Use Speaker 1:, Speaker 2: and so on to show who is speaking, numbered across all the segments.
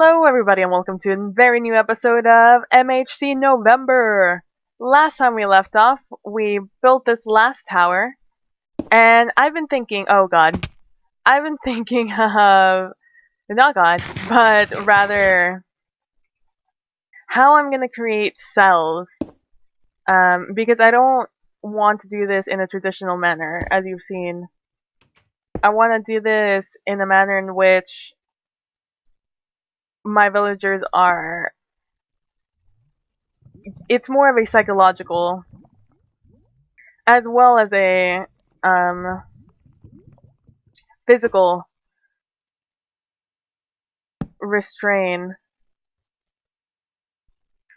Speaker 1: Hello, everybody, and welcome to a very new episode of MHC November. Last time we left off, we built this last tower, and I've been thinking, oh god, I've been thinking of, not god, but rather how I'm gonna create cells, because I don't want to do this in a traditional manner, as you've seen. I want to do this in a manner in which my villagers are, it's more of a psychological as well as a physical restrain.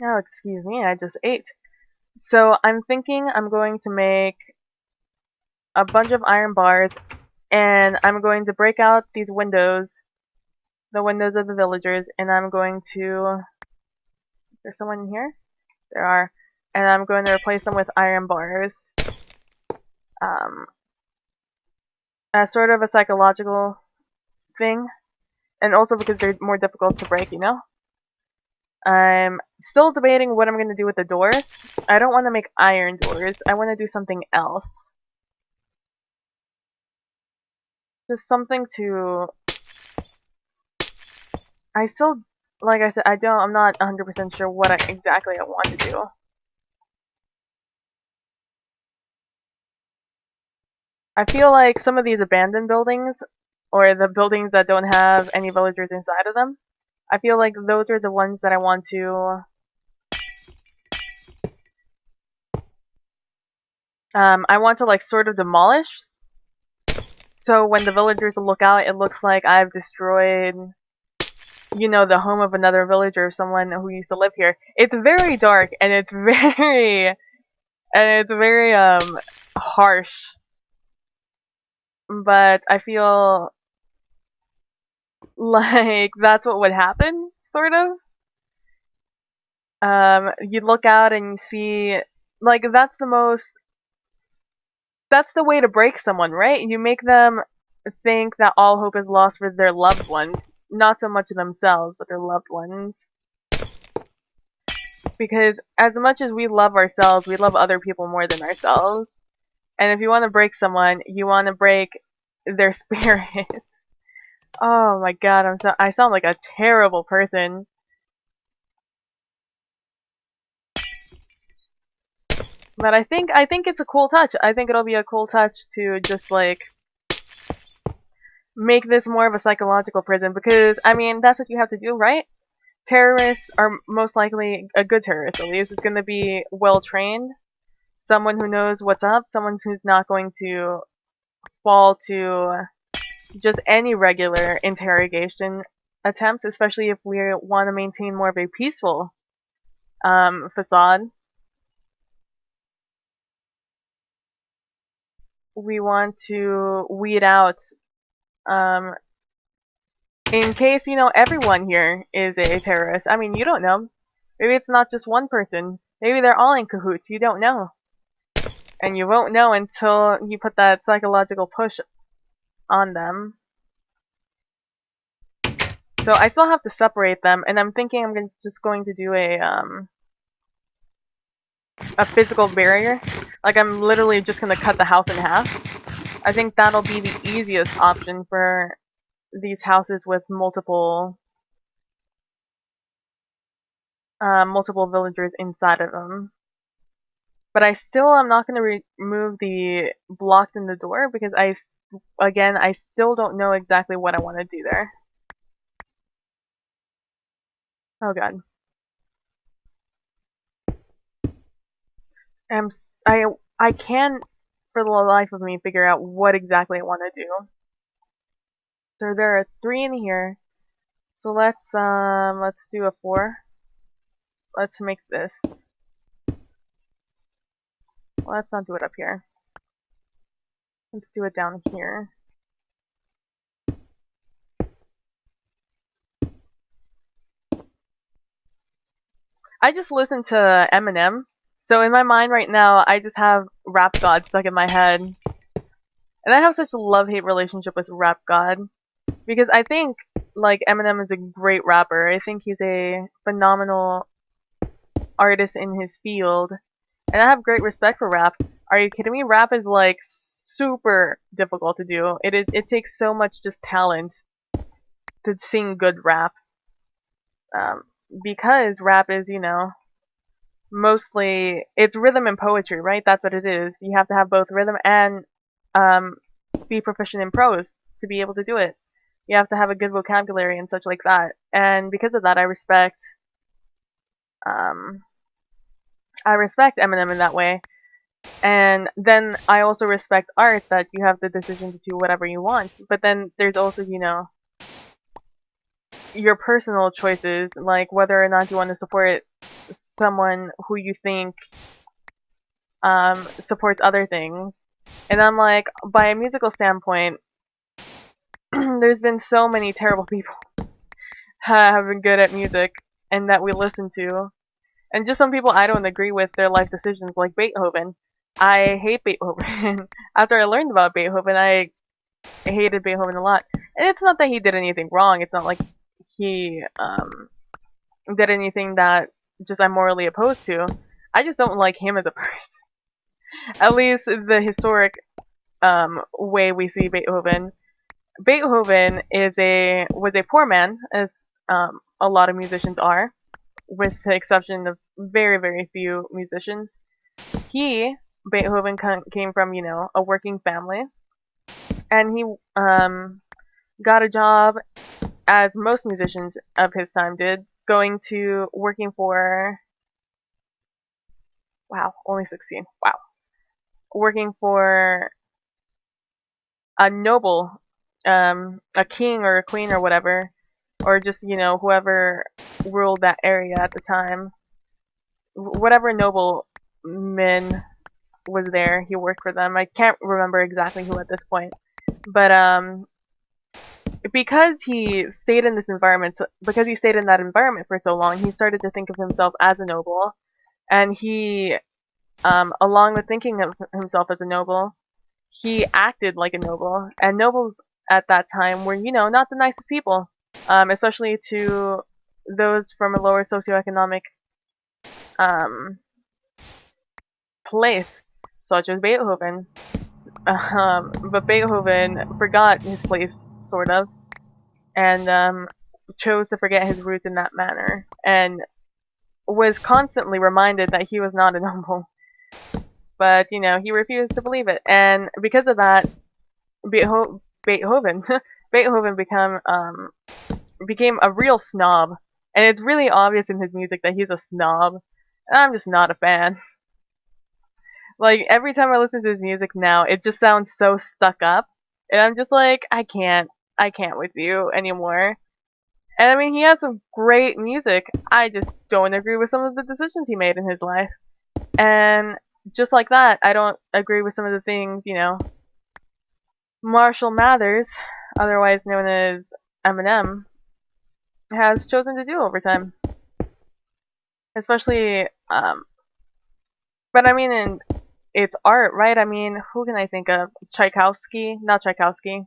Speaker 1: Oh, excuse me, I just ate. So I'm thinking I'm going to make a bunch of iron bars, and I'm going to break out these windows, the windows of the villagers, and I'm going to... There's someone in here? There are. And I'm going to replace them with iron bars. As sort of a psychological thing. And also because they're more difficult to break, you know? I'm still debating what I'm going to do with the doors. I don't want to make iron doors. I want to do something else. Just something to... I still, like I said, I'm not 100% sure what exactly I want to do. I feel like some of these abandoned buildings, or the buildings that don't have any villagers inside of them, I feel like those are the ones that I want to... I want to, like, sort of demolish. So when the villagers look out, it looks like I've destroyed, you know, the home of another villager, someone who used to live here. It's very dark, and it's very... harsh. But I feel like that's what would happen, sort of. You look out and you see, like, that's the way to break someone, right? You make them think that all hope is lost for their loved ones. Not so much themselves, but their loved ones. Because as much as we love ourselves, we love other people more than ourselves. And if you want to break someone, you want to break their spirit. Oh my god, I sound like a terrible person. But I think it's a cool touch. I think it'll be a cool touch to just, like, make this more of a psychological prison, because, I mean, that's what you have to do, right? Terrorists are most likely, a good terrorist at least, is going to be well trained. Someone who knows what's up, someone who's not going to fall to just any regular interrogation attempts, especially if we want to maintain more of a peaceful facade. We want to weed out, in case, you know, everyone here is a terrorist. I mean, you don't know. Maybe it's not just one person. Maybe they're all in cahoots. You don't know. And you won't know until you put that psychological push on them. So I still have to separate them, and I'm thinking I'm just going to do a physical barrier. Like, I'm literally just going to cut the house in half. I think that'll be the easiest option for these houses with multiple villagers inside of them. But I still am not going to remove the blocks in the door, because I still don't know exactly what I want to do there. Oh god. I can't, for the life of me, figure out what exactly I want to do. So there are 3 in here. So let's do a 4. Let's make this. Let's not do it up here. Let's do it down here. I just listened to Eminem. So in my mind right now, I just have Rap God stuck in my head. And I have such a love-hate relationship with Rap God. Because I think like Eminem is a great rapper. I think he's a phenomenal artist in his field, and I have great respect for rap. Are you kidding me? Rap is like super difficult to do. It takes so much just talent to sing good rap. Um, because rap is, mostly it's rhythm and poetry, right? That's what it is. You have to have both rhythm and um, be proficient in prose to be able to do it. You have to have a good vocabulary and such like that. And because of that, um, I respect Eminem in that way. And then I also respect art that you have the decision to do whatever you want. But then there's also, your personal choices, like whether or not you want to support someone who you think supports other things. And I'm like, by a musical standpoint, there's been so many terrible people have been good at music and that we listen to. And just some people I don't agree with their life decisions, like Beethoven. I hate Beethoven. After I learned about Beethoven, I hated Beethoven a lot. And it's not that he did anything wrong. It's not like he did anything that just I'm morally opposed to. I just don't like him as a person. At least the historic way we see Beethoven. Beethoven was a poor man, as a lot of musicians are, with the exception of very, very few musicians. Beethoven came from, a working family, and he got a job, as most musicians of his time did, going to working for, wow, only 16, wow, working for a noble, a king or a queen or whatever, or just, whoever ruled that area at the time. Whatever nobleman was there, he worked for them. I can't remember exactly who at this point. But because he stayed in that environment for so long, he started to think of himself as a noble. And he, along with thinking of himself as a noble, he acted like a noble. And nobles at that time were, not the nicest people, especially to those from a lower socioeconomic place, such as Beethoven. But Beethoven forgot his place, sort of, and chose to forget his roots in that manner, and was constantly reminded that he was not a noble. But, he refused to believe it, and because of that, Beethoven Beethoven became a real snob, and it's really obvious in his music that he's a snob, and I'm just not a fan. Like, every time I listen to his music now, it just sounds so stuck up, and I'm just like, I can't with you anymore. And I mean, he has some great music, I just don't agree with some of the decisions he made in his life. And just like that, I don't agree with some of the things, Marshall Mathers, otherwise known as Eminem, has chosen to do over time. Especially, but I mean, it's art, right? I mean, who can I think of? Tchaikovsky? Not Tchaikovsky.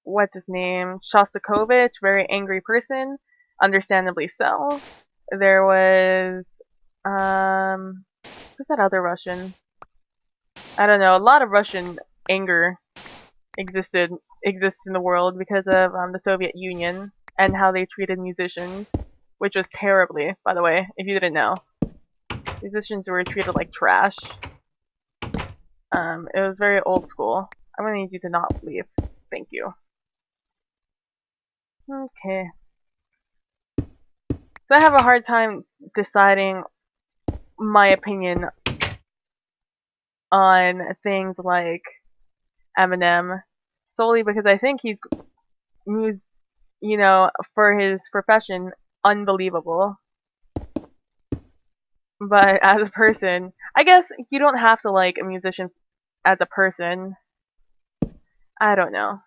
Speaker 1: What's his name? Shostakovich, very angry person, understandably so. There was, who's that other Russian? I don't know. A lot of Russian anger exists in the world because of the Soviet Union and how they treated musicians, which was terribly, by the way, if you didn't know. Musicians were treated like trash. It was very old school. I'm gonna need you to not leave. Thank you. Okay. So I have a hard time deciding my opinion on things like Eminem, solely because I think he's, for his profession, unbelievable. But as a person, I guess you don't have to like a musician as a person. I don't know.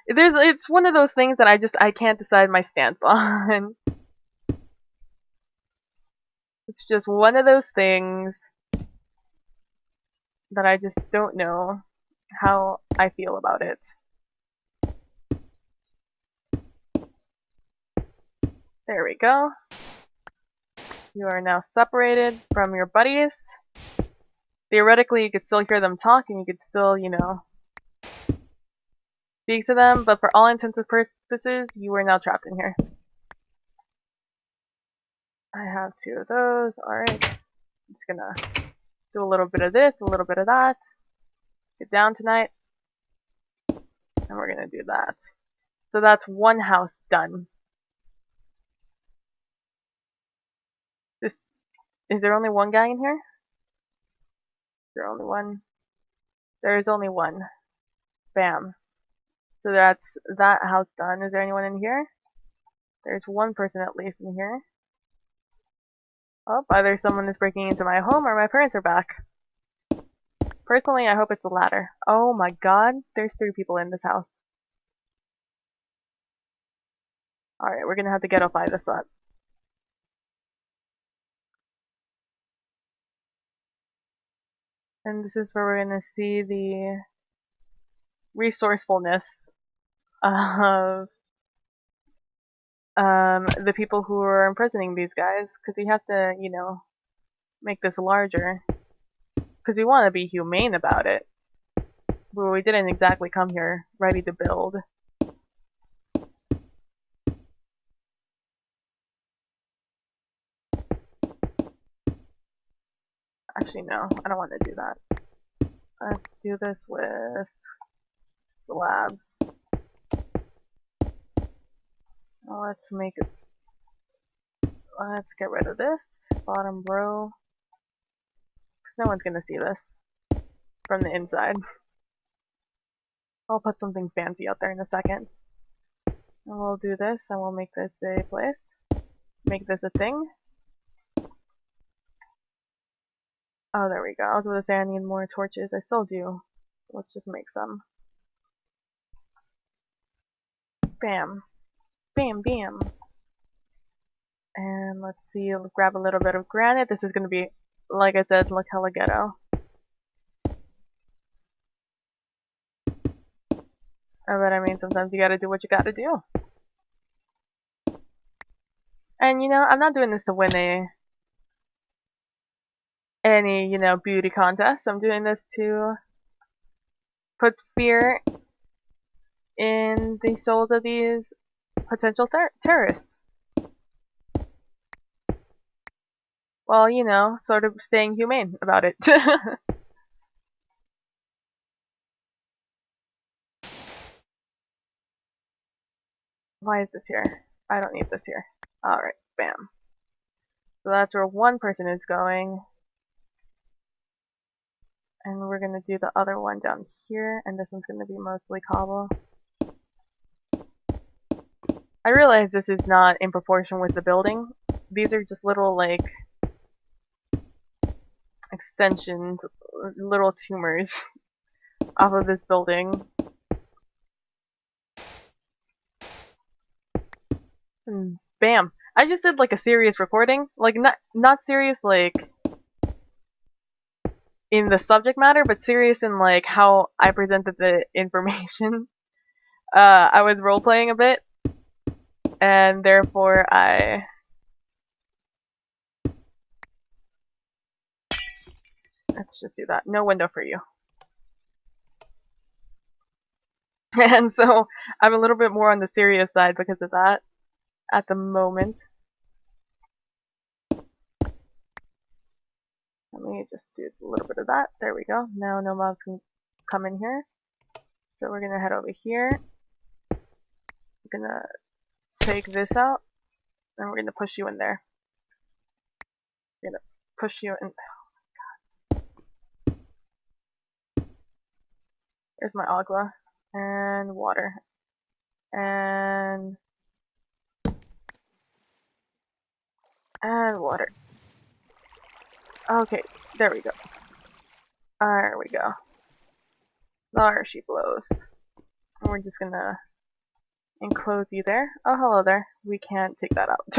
Speaker 1: It's one of those things that I can't decide my stance on. It's just one of those things that I just don't know. how I feel about it. There we go. You are now separated from your buddies. Theoretically, you could still hear them talk and you could still, you know, speak to them, but for all intents and purposes, you are now trapped in here. I have 2 of those. Alright. I'm just gonna do a little bit of this, a little bit of that. Get down tonight. And we're gonna do that. So that's 1 house done. Is there only 1 guy in here? Is there only 1? There is only 1. Bam. So that's that house done. Is there anyone in here? There's 1 person at least in here. Oh, either someone is breaking into my home or my parents are back. Personally, I hope it's the latter. Oh my god, there's 3 people in this house. Alright, we're gonna have to ghetto-fy this up. And this is where we're gonna see the resourcefulness of the people who are imprisoning these guys, because you have to, you know, make this larger. Because we want to be humane about it. But we didn't exactly come here ready to build. Actually, no, I don't want to do that. Let's do this with slabs. Let's make it. Let's get rid of this bottom row. No one's gonna see this from the inside. I'll put something fancy out there in a second. And we'll do this, and we'll make this a place. Make this a thing. Oh, there we go. I was gonna say I need more torches. I still do. Let's just make some. Bam. Bam, bam. And let's see, let's grab a little bit of granite. This is gonna be, like I said, like hella ghetto. But I mean, sometimes you gotta do what you gotta do. And you know, I'm not doing this to win any, you know, beauty contest. I'm doing this to put fear in the souls of these potential terrorists. Well, you know, sort of staying humane about it. Why is this here? I don't need this here. Alright, bam. So that's where 1 person is going. And we're gonna do the other one down here, and this one's gonna be mostly cobble. I realize this is not in proportion with the building. These are just little, like, extensions, little tumors off of this building. And bam! I just did like a serious recording, like not serious like in the subject matter, but serious in like how I presented the information. I was role playing a bit, and therefore let's just do that. No window for you. And so I'm a little bit more on the serious side because of that at the moment. Let me just do a little bit of that. There we go. Now no mobs can come in here. So we're gonna head over here. We're gonna take this out, and we're gonna push you in there. We're gonna push you in. Oh my god. There's my agua. And water. And water. Okay, there we go. There we go. There she blows. And we're just gonna enclose you there. Oh, hello there. We can't take that out.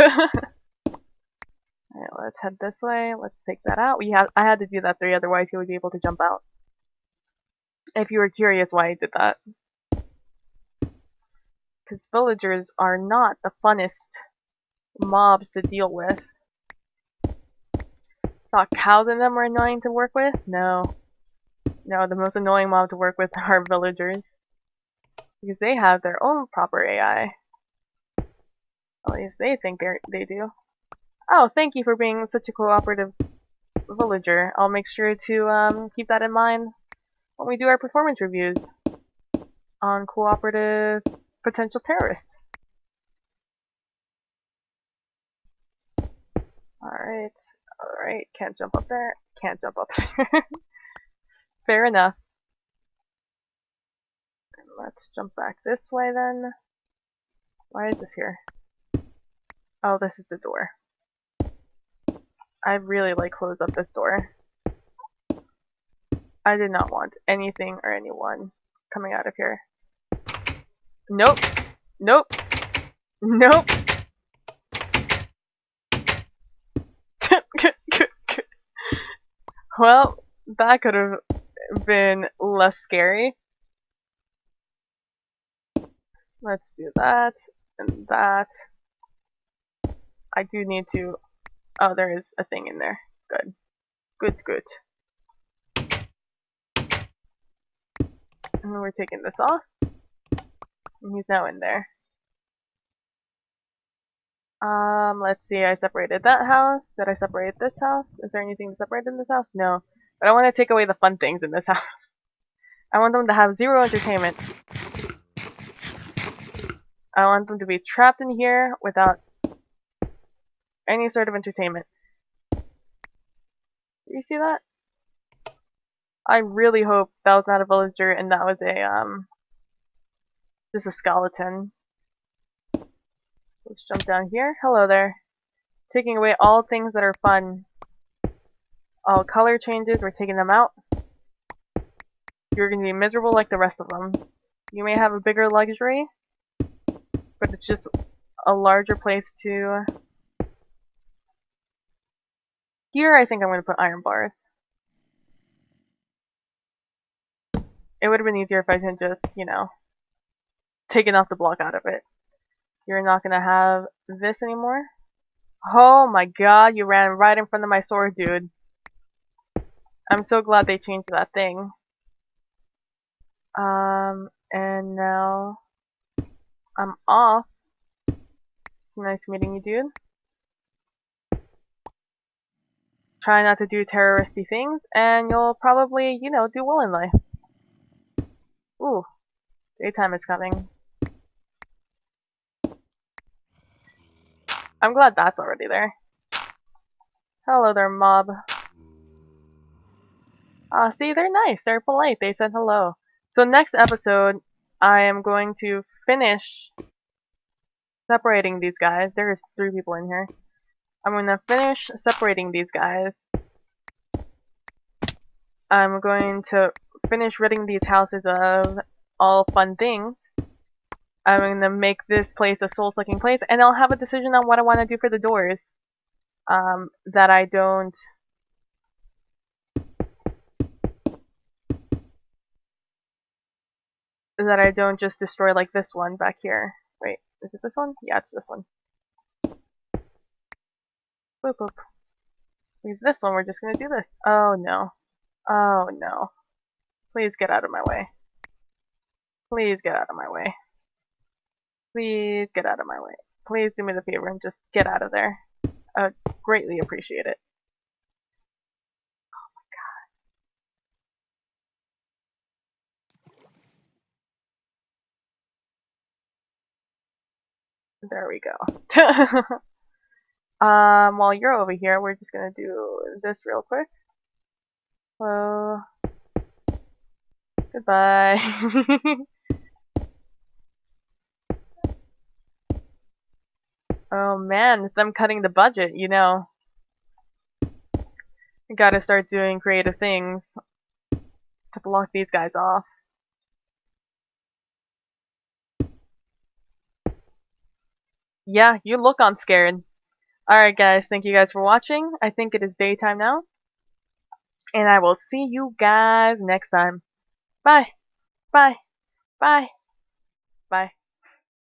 Speaker 1: Alright, let's head this way. Let's take that out. I had to do that 3, otherwise he would be able to jump out. If you were curious why I did that. Because villagers are not the funnest mobs to deal with. Thought cows in them were annoying to work with? No. No, the most annoying mob to work with are villagers. Because they have their own proper AI. At least they think they do. Oh, thank you for being such a cooperative villager. I'll make sure to keep that in mind when we do our performance reviews on cooperative potential terrorists. Alright, alright, can't jump up there, can't jump up there. Fair enough. Let's jump back this way then. Why is this here? Oh, this is the door. I really close up this door. I did not want anything or anyone coming out of here. Nope. Nope. Nope. Well, that could have been less scary. Let's do that and that. I do need to... Oh, there is a thing in there. Good. Good, good. And then we're taking this off. And he's now in there. Let's see, I separated that house. Did I separate this house? Is there anything to separate in this house? No. But I want to take away the fun things in this house. I want them to have zero entertainment. I want them to be trapped in here without any sort of entertainment. Do you see that? I really hope that was not a villager and that was a, just a skeleton. Let's jump down here. Hello there. Taking away all things that are fun. All color changes, we're taking them out. You're gonna be miserable like the rest of them. You may have a bigger luxury, but it's just a larger place to... Here, I think I'm gonna put iron bars. It would have been easier if I had just, you know, taken off the block out of it. You're not gonna have this anymore. Oh my god, you ran right in front of my sword, dude. I'm so glad they changed that thing. And now I'm off. Nice meeting you, dude. Try not to do terroristy things, and you'll probably, you know, do well in life. Ooh, daytime is coming. I'm glad that's already there. Hello there, mob. See, they're nice. They're polite. They said hello. So next episode, I am going to finish separating these guys. There's 3 people in here. I'm going to finish separating these guys. I'm going to finish ridding these houses of all fun things. I'm going to make this place a soul-sucking place, and I'll have a decision on what I want to do for the doors. That I don't... That I don't just destroy like this one back here. Wait, is it this one? Yeah, it's this one. Boop boop. Because this one, we're just gonna do this. Oh no. Oh no. Please get out of my way. Please get out of my way. Please get out of my way. Please do me the favor and just get out of there. I would greatly appreciate it. Oh my god. There we go. While you're over here, we're just gonna do this real quick. Hello. Goodbye. Oh man, it's them cutting the budget, you know. I gotta start doing creative things to block these guys off. Yeah, you look unscared. Alright guys, thank you guys for watching. I think it is daytime now. And I will see you guys next time. Bye. Bye. Bye. Bye.